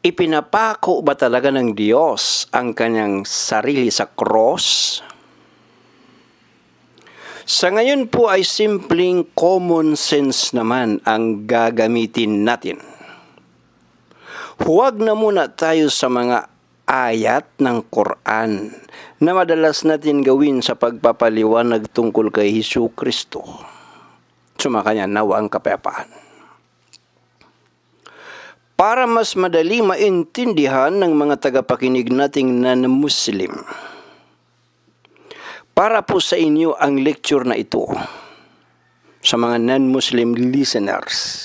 Ipinapako ba talaga ng Diyos ang kanyang sarili sa cross? Sa ngayon po ay simpleng common sense naman ang gagamitin natin. Huwag na muna tayo sa mga ayat ng Quran na madalas natin gawin sa pagpapaliwanag tungkol kay Hesukristo. Sumakanya nawa ang kapayapaan. Para mas madali maintindihan ng mga tagapakinig nating non-Muslim. Para po sa inyo ang lecture na ito, sa mga non-Muslim listeners,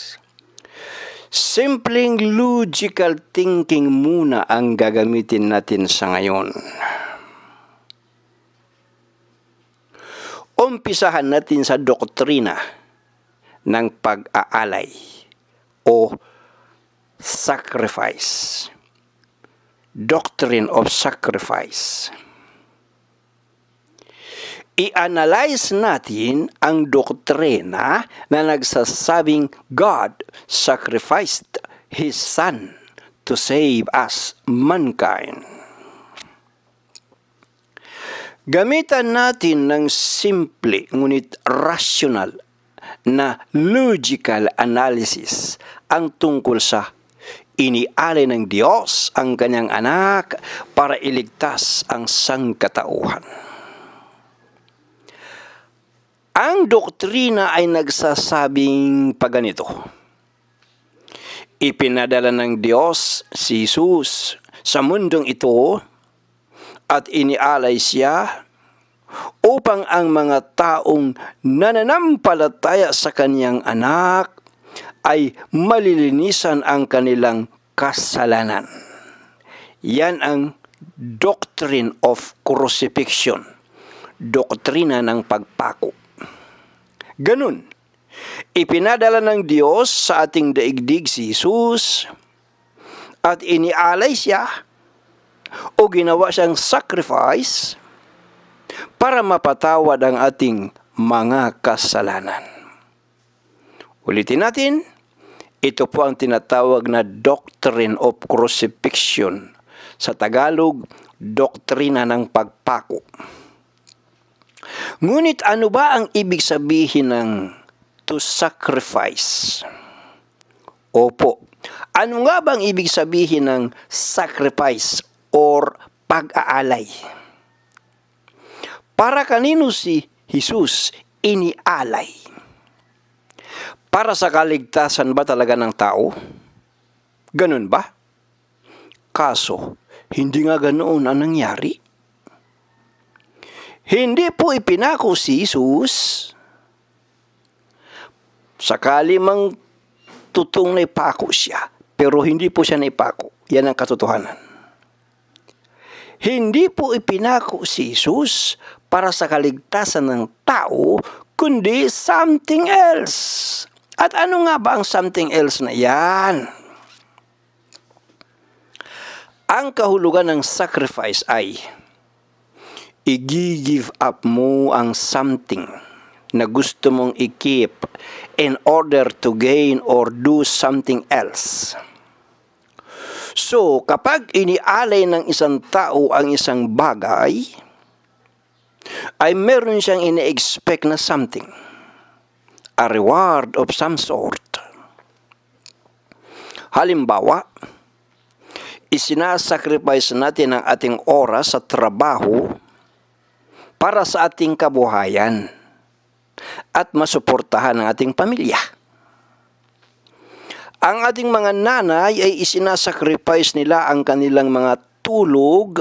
simpleng logical thinking muna ang gagamitin natin sa ngayon. Umpisahan natin sa doktrina ng pag-aalay o sacrifice. Doctrine of sacrifice. I-analyze natin ang doktrina na nagsasabing God sacrificed His Son to save us, mankind. Gamitan natin ng simple ngunit rational na logical analysis ang tungkol sa inialay ng Diyos ang kanyang anak para iligtas ang sangkatauhan. Ang doktrina ay nagsasabing paganito. Ipinadala ng Diyos si Jesus sa mundong ito at inialay siya upang ang mga taong nananampalataya sa kanyang anak ay malilinisan ang kanilang kasalanan. Yan ang doctrine of crucifixion, doktrina ng pagpako. Ganun, ipinadala ng Diyos sa ating daigdig si Jesus at inialay siya o ginawa siyang sacrifice para mapatawad ang ating mga kasalanan. Ulitin natin, ito po ang tinatawag na doctrine of crucifixion. Sa Tagalog, doktrina ng pagpako. Ngunit ano ba ang ibig sabihin ng to sacrifice? Opo, ano nga bang ibig sabihin ng sacrifice or pag-aalay? Para kanino si Jesus inialay? Para sa kaligtasan ba talaga ng tao? Ganun ba? Kaso, hindi nga ganoon ang nangyari. Hindi po ipinako si Jesus. Sakali mang totoong naipako siya, pero hindi po siya naipako. Yan ang katotohanan. Hindi po ipinako si Jesus para sa kaligtasan ng tao, kundi something else. At ano nga ba ang something else na yan? Ang kahulugan ng sacrifice ay i-give up mo ang something na gusto mong i-keep in order to gain or do something else. So, kapag inialay ng isang tao ang isang bagay, ay meron siyang ine-expect na something. A reward of some sort. Halimbawa, isinasacrifice natin ang ating oras sa trabaho para sa ating kabuhayan at masuportahan ang ating pamilya. Ang ating mga nanay ay isinasacrifice nila ang kanilang mga tulog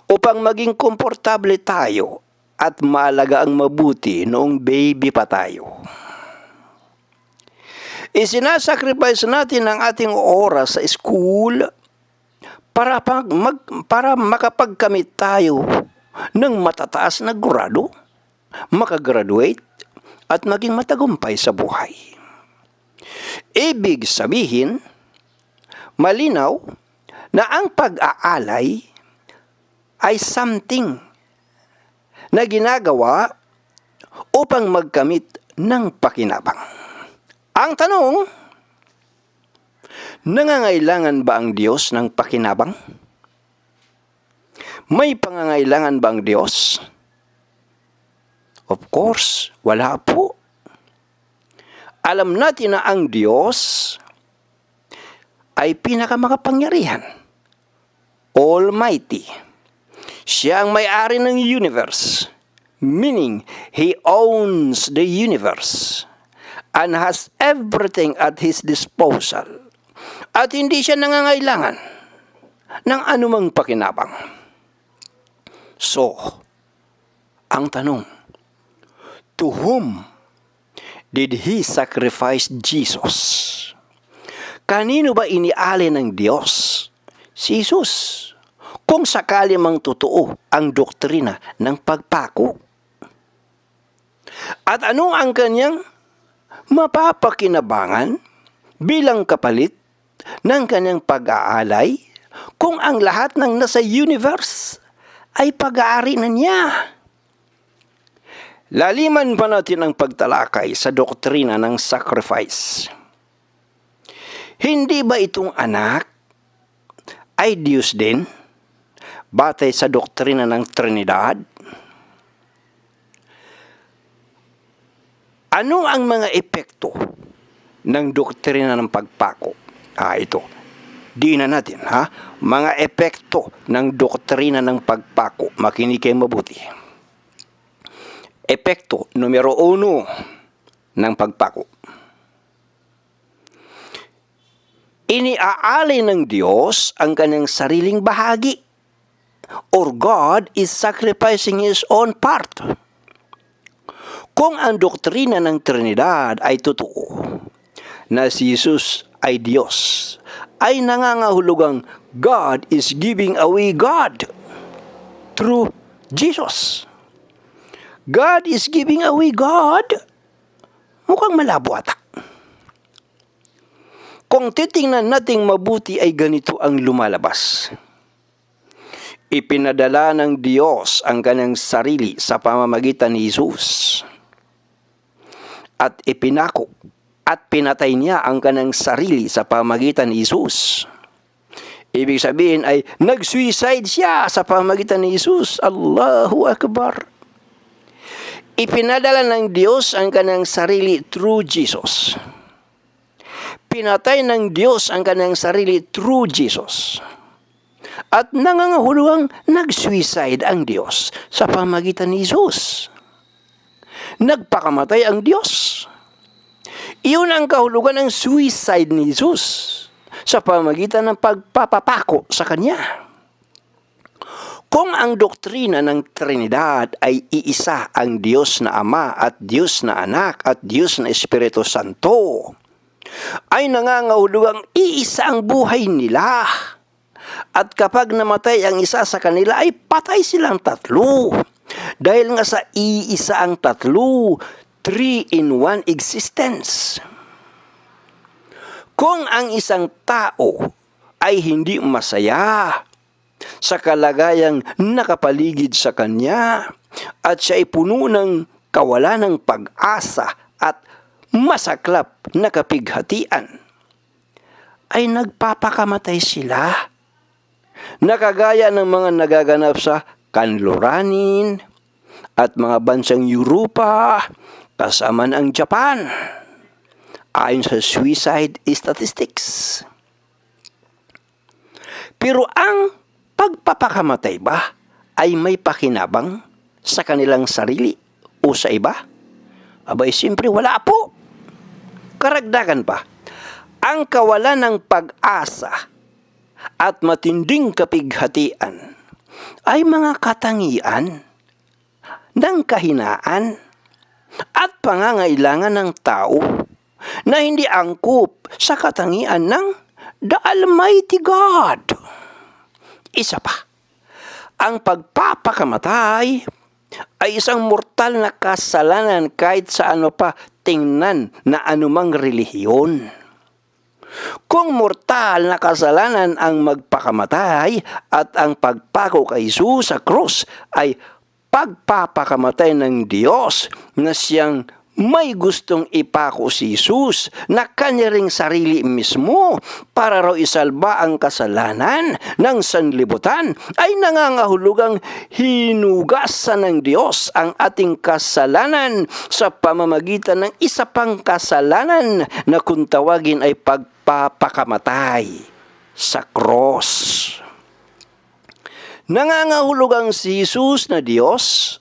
upang maging komportable tayo at maalaga ang mabuti noong baby pa tayo. Isinasacrifice natin ang ating oras sa school para makapagkamit tayo ng matataas na grado, makagraduate, at maging matagumpay sa buhay. Ibig sabihin, malinaw na ang pag-aalay ay something na ginagawa upang magkamit ng pakinabang. Ang tanong, Nangangailangan ba ang Diyos ng pakinabang? May pangangailangan ba ang Diyos? Of course, wala po. Alam natin na ang Diyos ay pinakamakapangyarihan, Almighty. Siya ang may-ari ng universe, meaning He owns the universe and has everything at His disposal. At hindi siya nangangailangan ng anumang pakinabang. So, ang tanong, to whom did He sacrifice Jesus? Kanino ba inialay ng Diyos si Jesus? Kung sakali mang totoo ang doktrina ng pagpako. At ano ang kanyang mapapakinabangan bilang kapalit ng kanyang pag-aalay kung ang lahat ng nasa universe ay pag-aari na niya? Laliman pa natin ang pagtalakay sa doktrina ng sacrifice. Hindi ba itong anak ay Diyos din, batay sa doktrina ng Trinidad? Ano ang mga epekto ng doktrina ng pagpako? Ito. Diinan natin, Mga epekto ng doktrina ng pagpako. Makinig kayo mabuti. Epekto numero 1 ng pagpako. Iniaalay ng Diyos ang kanyang sariling bahagi, or God is sacrificing His own part. Kung ang doktrina ng Trinidad ay totoo, na si Jesus ay Diyos, ay nangangahulugang God is giving away God through Jesus. God is giving away God? Mukhang malabo ata. Kung titingnan nating mabuti ay ganito ang lumalabas. Ipinadala ng Diyos ang kanyang sarili sa pamamagitan ni Jesus. At ipinako at pinatay niya ang kanyang sarili sa pamamagitan ni Jesus. Ibig sabihin ay nag-suicide siya sa pamamagitan ni Jesus. Allahu Akbar. Ipinadala ng Diyos ang kanyang sarili through Jesus. Pinatay ng Diyos ang kanyang sarili through Jesus. At nangangahulugang nag-suicide ang Diyos sa pamamagitan ni Jesus. Nagpakamatay ang Diyos. Iyon ang kahulugan ng suicide ni Jesus sa pamamagitan ng pagpapapako sa Kanya. Kung ang doktrina ng Trinidad ay iisa ang Diyos na Ama at Diyos na Anak at Diyos na Espiritu Santo, ay nangangahulugang iisa ang buhay nila. At kapag namatay ang isa sa kanila, ay patay silang tatlo. Dahil nga sa iisa ang tatlo, 3-in-1 existence. Kung ang isang tao ay hindi masaya sa kalagayang nakapaligid sa kanya at siya ay puno ng kawalan ng pag-asa at masaklap na kapighatian, ay nagpapakamatay sila. Nakagaya ng mga nagaganap sa kanluranin at mga bansang Europa, kasama ang Japan, ayon sa suicide statistics. Pero ang pagpapakamatay ba ay may pakinabang sa kanilang sarili o sa iba? Abay, siyempre wala po. Karagdagan pa, ang kawalan ng pag-asa at matinding kapighatian ay mga katangian ng kahinaan at pangangailangan ng tao na hindi angkop sa katangian ng the Almighty God. Isa pa, ang pagpapakamatay ay isang mortal na kasalanan kahit sa ano pa tingnan na anumang relihiyon. Kung mortal na kasalanan ang magpakamatay at ang pagpako kay Jesus sa krus ay pagpapakamatay ng Diyos na siyang may gustong ipako si Jesus na kanya ring sarili mismo para raw isalba ang kasalanan ng sanlibutan, ay nangangahulugang hinugasan ng Diyos ang ating kasalanan sa pamamagitan ng isa pang kasalanan na kung tawagin ay pagpapakamatay sa cross. Nangangahulugang si Jesus na Diyos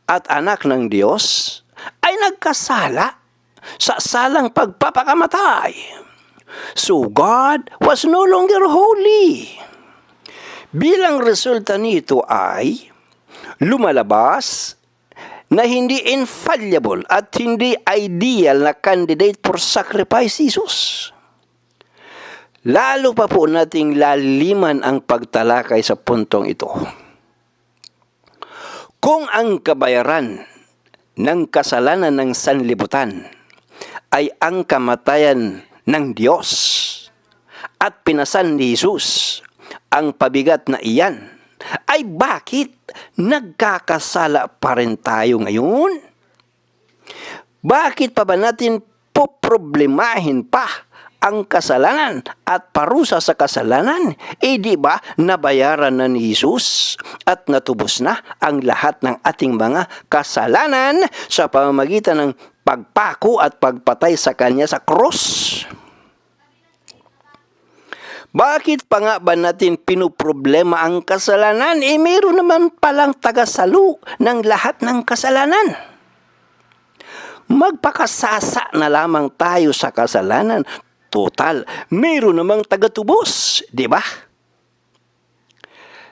at anak ng Diyos ay nagkasala sa salang pagpapakamatay. So God was no longer holy. Bilang resulta nito ay lumalabas na hindi infallible at hindi ideal na candidate for sacrifice Jesus. Lalo pa po nating laliman ang pagtalakay sa puntong ito. Kung ang kabayaran ng kasalanan ng sanlibutan ay ang kamatayan ng Diyos at pinasan ni Jesus ang pabigat na iyan, ay bakit nagkakasala pa rin tayo ngayon? Bakit pa ba natin poproblemahin pa ang kasalanan at parusa sa kasalanan? Di ba nabayaran na ni Jesus at natubos na ang lahat ng ating mga kasalanan sa pamamagitan ng pagpako at pagpatay sa Kanya sa cross? Bakit pa nga ba natin pinuproblema ang kasalanan? Mayroon naman palang tagasalo ng lahat ng kasalanan. Magpakasasa na lamang tayo sa kasalanan. Total, mayroon namang tagatubos, di ba?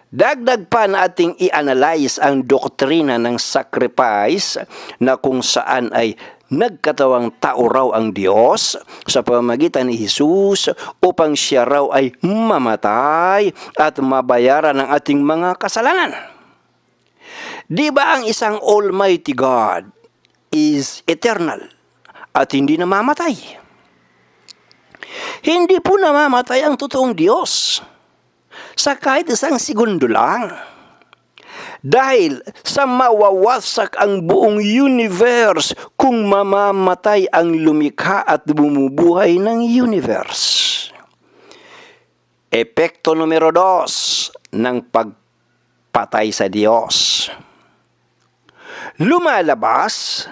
Dagdag pa na ating i-analyze ang doktrina ng sacrifice na kung saan ay nagkatawang tao raw ang Diyos sa pamamagitan ni Jesus upang siya raw ay mamatay at mabayaran ang ating mga kasalanan. Di ba ang isang Almighty God is eternal at hindi namamatay? Hindi po namamatay ang totoong Diyos sa kahit isang segundo lang. Dahil sa mawawasak ang buong universe kung mamamatay ang lumikha at bumubuhay ng universe. Epekto numero 2 ng pagpatay sa Diyos. Lumalabas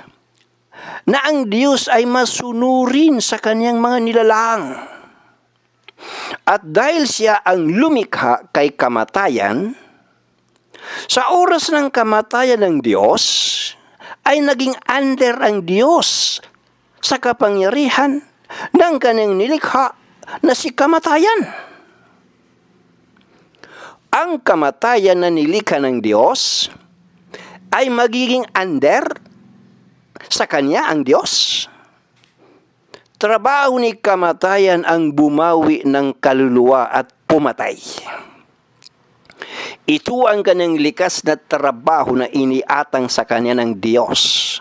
na ang Diyos ay masunurin sa Kanyang mga nilalang. At dahil siya ang lumikha kay kamatayan, sa oras ng kamatayan ng Diyos, ay naging under ang Diyos sa kapangyarihan ng Kanyang nilikha na si kamatayan. Ang kamatayan na nilikha ng Diyos ay magiging under sa Kanya ang Diyos. Trabaho ni kamatayan ang bumawi ng kaluluwa at pumatay. Ito ang Kanyang likas na trabaho na iniatang sa Kanya ng Diyos.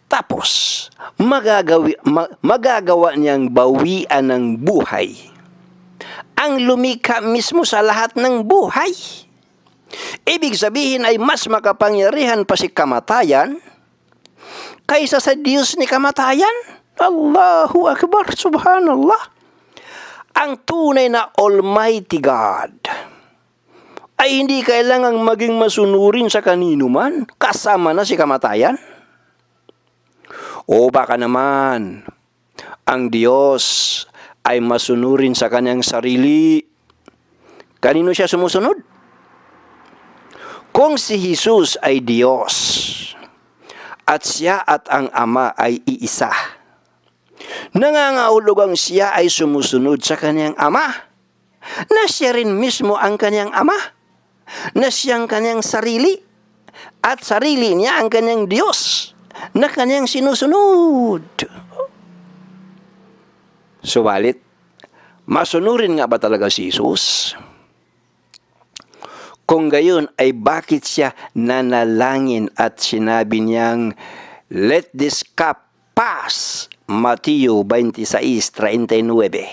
Tapos, magagawa niyang bawian ng buhay ang lumikha mismo sa lahat ng buhay. Ibig sabihin ay mas makapangyarihan pa si kamatayan kaysa sa Diyos ni kamatayan. Allahu Akbar, Subhanallah. Ang tunay na Almighty God ay hindi kailangang maging masunurin sa kanino man, kasama na si kamatayan. O baka naman, ang Diyos ay masunurin sa Kanyang sarili. Kanino siya sumusunod? Kung si Jesus ay Diyos, at siya at ang Ama ay iisa, nangangahulugang siya ay sumusunod sa Kanyang Ama, na siya rin mismo ang Kanyang Ama, na siyang Kanyang sarili, at sarili niya ang Kanyang Diyos, na Kanyang sinusunod. Subalit, masunurin nga ba talaga si Jesus? Kung gayon ay bakit siya nanalangin at sinabi niyang, "Let this cup pass," Mateo 26:39.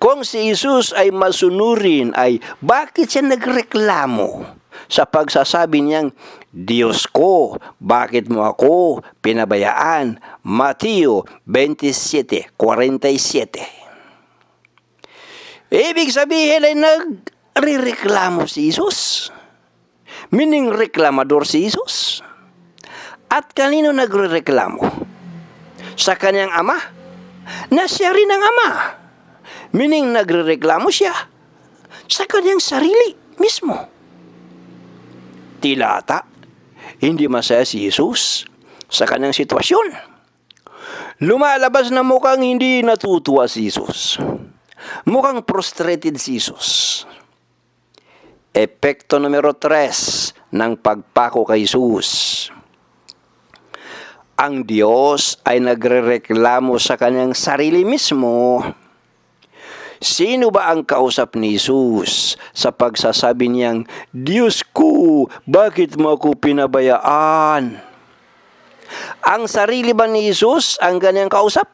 Kung si Jesus ay masunurin ay bakit siya nagreklamo sa pagsasabi niyang, Diyos ko, bakit mo ako pinabayaan? Mateo 27:47. Ibig sabihin ay nagrereklamo si Jesus. Meaning reklamador si Jesus. At kanino nagrereklamo? Sa kanyang ama, na siya rin ang ama. Meaning nagrereklamo siya sa kanyang sarili mismo. Tila ata, hindi masaya si Jesus sa kanyang sitwasyon. Lumalabas na mukhang hindi natutuwa si Jesus. Mukhang frustrated si Jesus. Epekto numero 3 ng pagpako kay Jesus. Ang Diyos ay nagrereklamo sa kanyang sarili mismo. Sino ba ang kausap ni Jesus sa pagsasabi niyang, Diyos ko, bakit mo ako pinabayaan? Ang sarili ba ni Jesus ang kanyang kausap?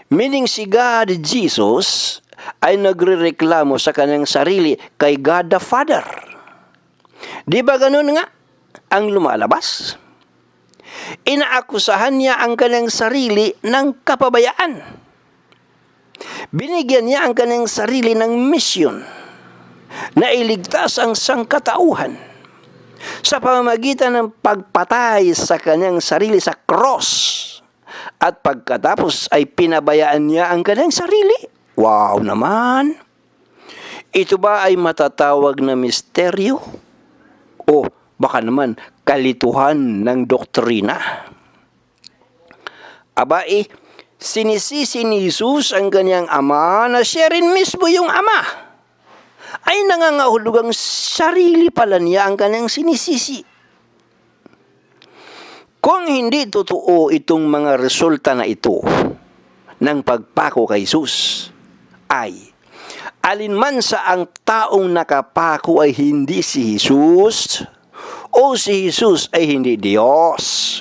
Meaning si God, Jesus, ay nagrereklamo sa kanyang sarili kay God the Father. Di ba ganun nga ang lumalabas? Inaakusahan niya ang kanyang sarili ng kapabayaan. Binigyan niya ang kanyang sarili ng misyon na iligtas ang sangkatauhan sa pamamagitan ng pagpatay sa kanyang sarili sa cross. At pagkatapos ay pinabayaan niya ang kanyang sarili. Wow naman! Ito ba ay matatawag na misteryo? O baka naman kalituhan ng doktrina? Aba sinisisi ni Jesus ang kanyang ama na siya rin mismo yung ama. Ay nangangahulugang sarili pala niya ang kanyang sinisisi. Kung hindi totoo itong mga resulta na ito ng pagpako kay Jesus, ay alinman sa ang taong nakapako ay hindi si Jesus o si Jesus ay hindi Diyos.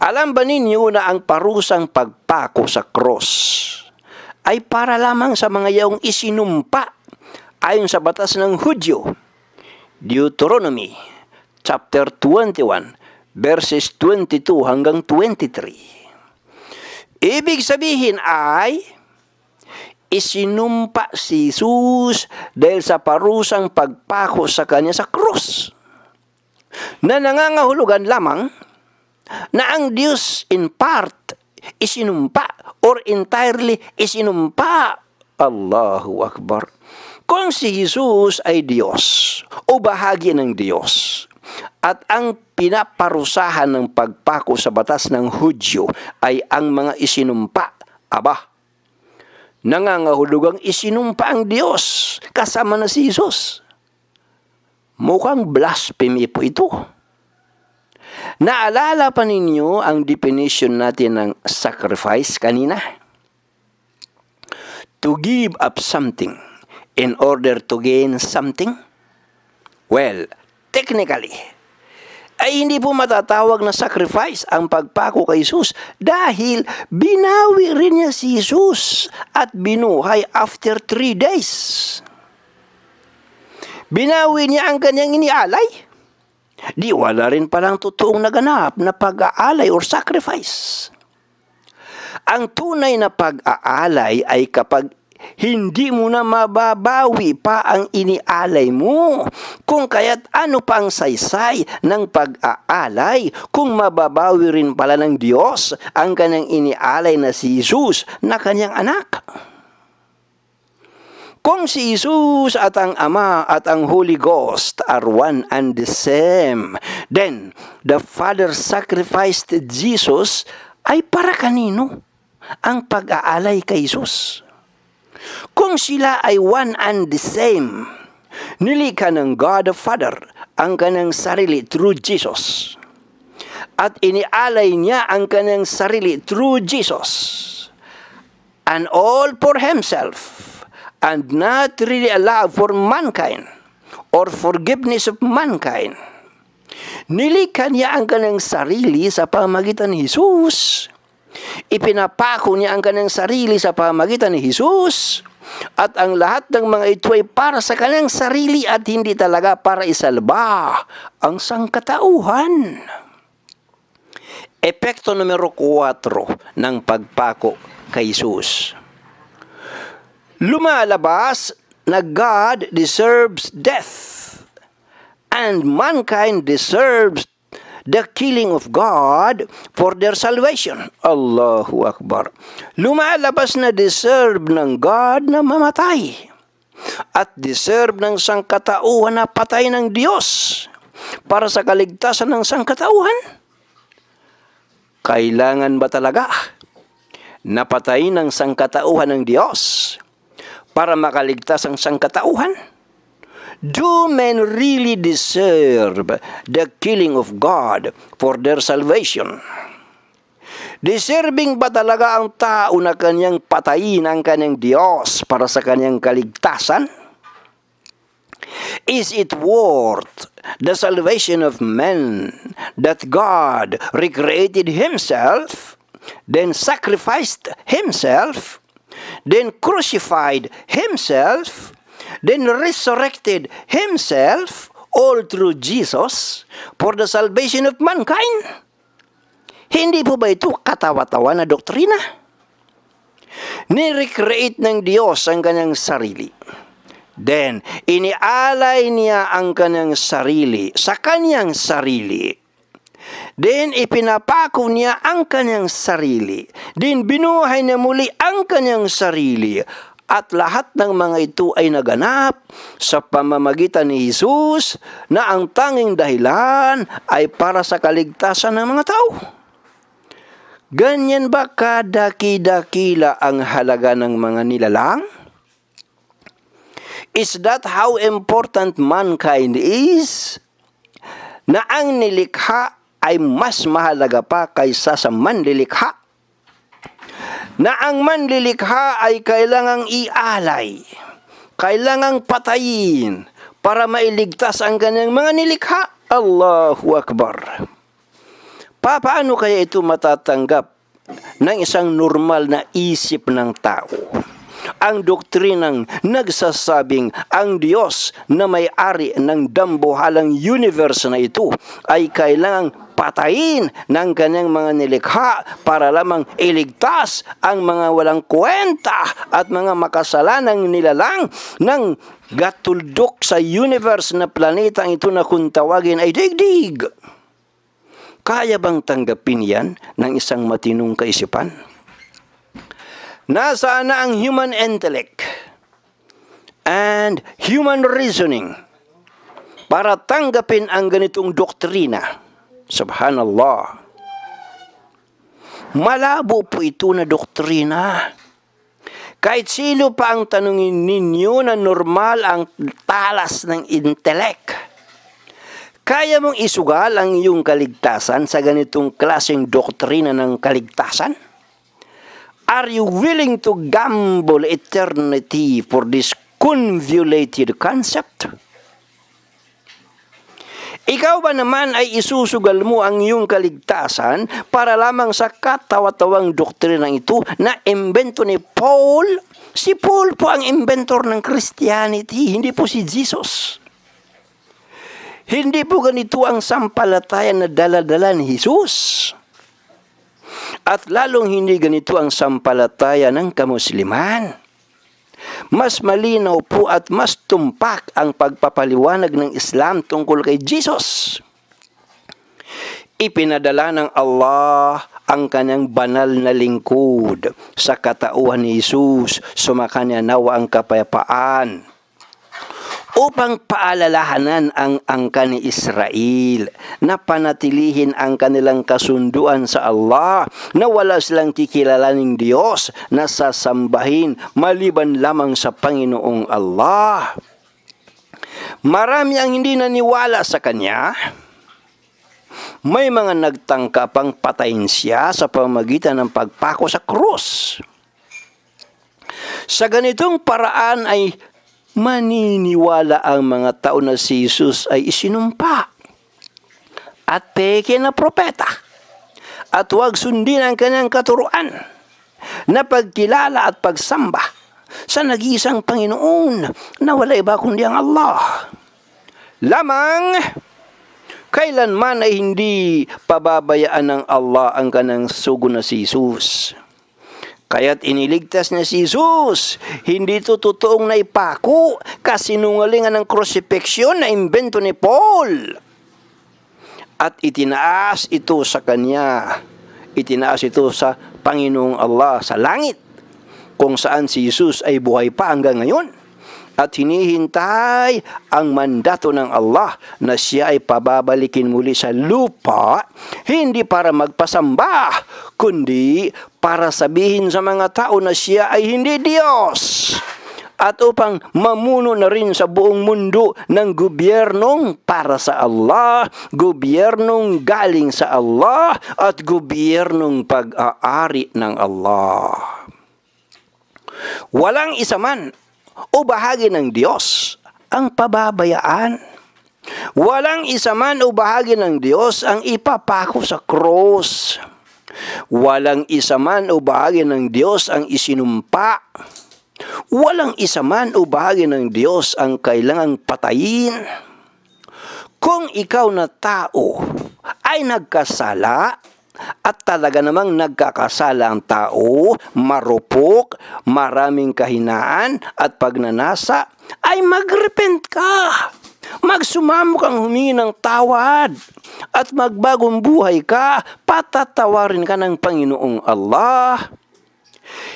Alam ba ninyo na ang parusang pagpako sa cross ay para lamang sa mga yaong isinumpa ayon sa batas ng Hudyo? Deuteronomy chapter 21 verses 22 hanggang 23. Ibig sabihin ay isinumpa si Jesus dahil sa parusang pagpako sa kanya sa cross, na nangangahulugan lamang na ang Diyos in part isinumpa or entirely isinumpa. Allahu Akbar. Kung si Jesus ay Diyos o bahagi ng Diyos at ang pinaparusahan ng pagpako sa batas ng Hudyo ay ang mga isinumpa, aba, nangangahulugang isinumpa ang Diyos kasama na si Jesus. Mukhang blasphemy po ito. Naalala pa ninyo ang definition natin ng sacrifice kanina? To give up something in order to gain something? Well, technically, ay hindi po matatawag na sacrifice ang pagpako kay Jesus dahil binawi rin niya si Jesus at binuhay after 3 days. Binawi niya ang kanyang inialay. Di wala rin palang totoong naganap na pag-aalay or sacrifice. Ang tunay na pag-aalay ay kapag hindi mo na mababawi pa ang inialay mo. Kung kaya't ano pang saysay ng pag-aalay kung mababawi rin pala ng Diyos ang kanyang inialay na si Jesus na kanyang anak. Kung si Jesus at ang Ama at ang Holy Ghost are one and the same, then the Father sacrificed Jesus ay para kanino ang pag-aalay kay Jesus? Kung sila ay one and the same, nilikha ng God the Father ang kanyang sarili through Jesus. At inialay niya ang kanyang sarili through Jesus. And all for Himself. And not really allowed for mankind or forgiveness of mankind. Nilikha niya ang kanyang sarili sa pamamagitan ni Jesus. Ipinapako niya ang kanyang sarili sa pamamagitan ni Jesus At ang lahat ng mga ito ay para sa kanyang sarili at hindi talaga para isalba ang sangkatauhan. Epekto numero 4 ng pagpako kay Jesus. Lumalabas na God deserves death and mankind deserves the killing of God for their salvation. Allahu Akbar. Lumalabas na deserve ng God na mamatay at deserve ng sangkatauhan na patay ng Diyos para sa kaligtasan ng sangkatauhan. Kailangan ba talaga napatay ng sangkatauhan ng Diyos para makaligtas ang sangkatauhan? Do men really deserve the killing of God for their salvation? Deserving ba talaga ang tao na kanyang patayin ang kanyang Diyos para sa kanyang kaligtasan? Is it worth the salvation of men that God recreated Himself, then sacrificed Himself, then crucified Himself, then resurrected Himself, all through Jesus, for the salvation of mankind? Hindi po ba ito katawa-tawa na doktrina? Ni-recreate ng Diyos ang kanyang sarili. Then, inialay niya ang kanyang sarili sa kanyang sarili. Then, ipinapako niya ang kanyang sarili. Then, binuhay niya muli ang kanyang sarili. At lahat ng mga ito ay naganap sa pamamagitan ni Jesus na ang tanging dahilan ay para sa kaligtasan ng mga tao. Ganyan ba kadaki-dakila ang halaga ng mga nilalang? Is that how important mankind is? Na ang nilikha ay mas mahalaga pa kaysa sa manlilikha? Na ang manlilikha ay kailangang ialay, kailangang patayin para mailigtas ang kanyang mga nilikha? Allahu Akbar. Paano kaya ito matatanggap ng isang normal na isip ng tao? Ang doktrinang nagsasabing ang Diyos na may-ari ng dambuhalang universe na ito ay kailangang patayin ng kanyang mga nilikha para lamang iligtas ang mga walang kwenta at mga makasalanang nilalang ng gatuldok sa universe na planetang ito na kung tawagin ay digdig. Kaya bang tanggapin yan ng isang matinong kaisipan? Nasaan na ang human intellect and human reasoning para tanggapin ang ganitong doktrina? Subhanallah. Malabo po ito na doktrina. Kahit sino pa ang tanungin ninyo na normal ang talas ng intellect, kaya mong isugal ang iyong kaligtasan sa ganitong klaseng doktrina ng kaligtasan? Are you willing to gamble eternity for this convoluted concept? Ikaw ba naman ay isusugal mo ang iyong kaligtasan para lamang sa katawa-tawang doktrina ito na imbento ni Paul? Si Paul po ang inventor ng Christianity, hindi po si Jesus. Hindi po ganito ang sampalatayan na dala-dala ni Jesus. At lalong hindi ganito ang sampalataya ng kamusliman. Mas malinaw po at mas tumpak ang pagpapaliwanag ng Islam tungkol kay Jesus. Ipinadala ng Allah ang kanyang banal na lingkod sa katauhan ni Jesus, sumakanya nawa ang kapayapaan, upang paalalahanan ang angkan ni Israel na panatilihin ang kanilang kasunduan sa Allah, na wala silang kikilalaning Diyos na sasambahin maliban lamang sa Panginoong Allah. Marami ang hindi naniwala sa Kanya. May mga nagtangka pang patayin siya sa pamamagitan ng pagpako sa krus. Sa ganitong paraan ay maniniwala ang mga tao na si Jesus ay isinumpa at peke na propeta at huwag sundin ang kanyang katuruan na pagkilala at pagsamba sa nag-iisang Panginoon na wala iba kundi ang Allah. Lamang, kailanman ay hindi pababayaan ng Allah ang kanang sugo na si Jesus. Kaya't iniligtas na si Jesus. Hindi ito totoong naipako, kasinungalingan ng crucifixion na imbento ni Paul. At itinaas ito sa kanya. Itinaas ito sa Panginoong Allah sa langit, kung saan si Jesus ay buhay pa hanggang ngayon. At hinihintay ang mandato ng Allah na siya ay pababalikin muli sa lupa, hindi para magpasamba, kundi para sabihin sa mga tao na siya ay hindi Diyos. At upang mamuno na rin sa buong mundo ng gobyernong para sa Allah, gobyernong galing sa Allah, at gobyernong pag-aari ng Allah. Walang isa man o bahagi ng Diyos ang pababayaan. Walang isa man o bahagi ng Diyos ang ipapako sa krus. Walang isa man o bahagi ng Diyos ang isinumpa. Walang isa man o bahagi ng Diyos ang kailangang patayin. Kung ikaw na tao ay nagkasala, at talaga namang nagkakasala ang tao, marupok, maraming kahinaan at pagnanasa, ay magrepent ka. Magsumamo kang humingi ng tawad at magbagong buhay ka, patatawarin ka ng Panginoong Allah.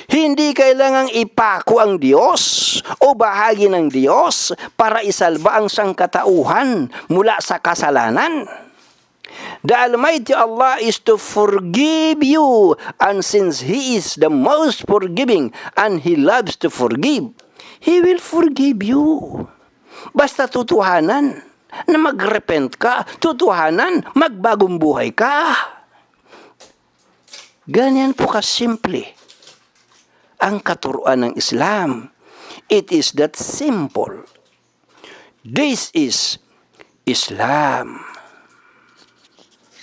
Hindi kailangang ipako ang Diyos o bahagi ng Diyos para isalba ang sangkatauhan mula sa kasalanan. The Almighty Allah is to forgive you, and since He is the most forgiving and He loves to forgive, He will forgive you. Basta tutuhanan na magrepent ka, tutuhanan magbagong buhay ka. Ganyan po kasimple ang katuruan ng Islam. It is that simple. This is Islam.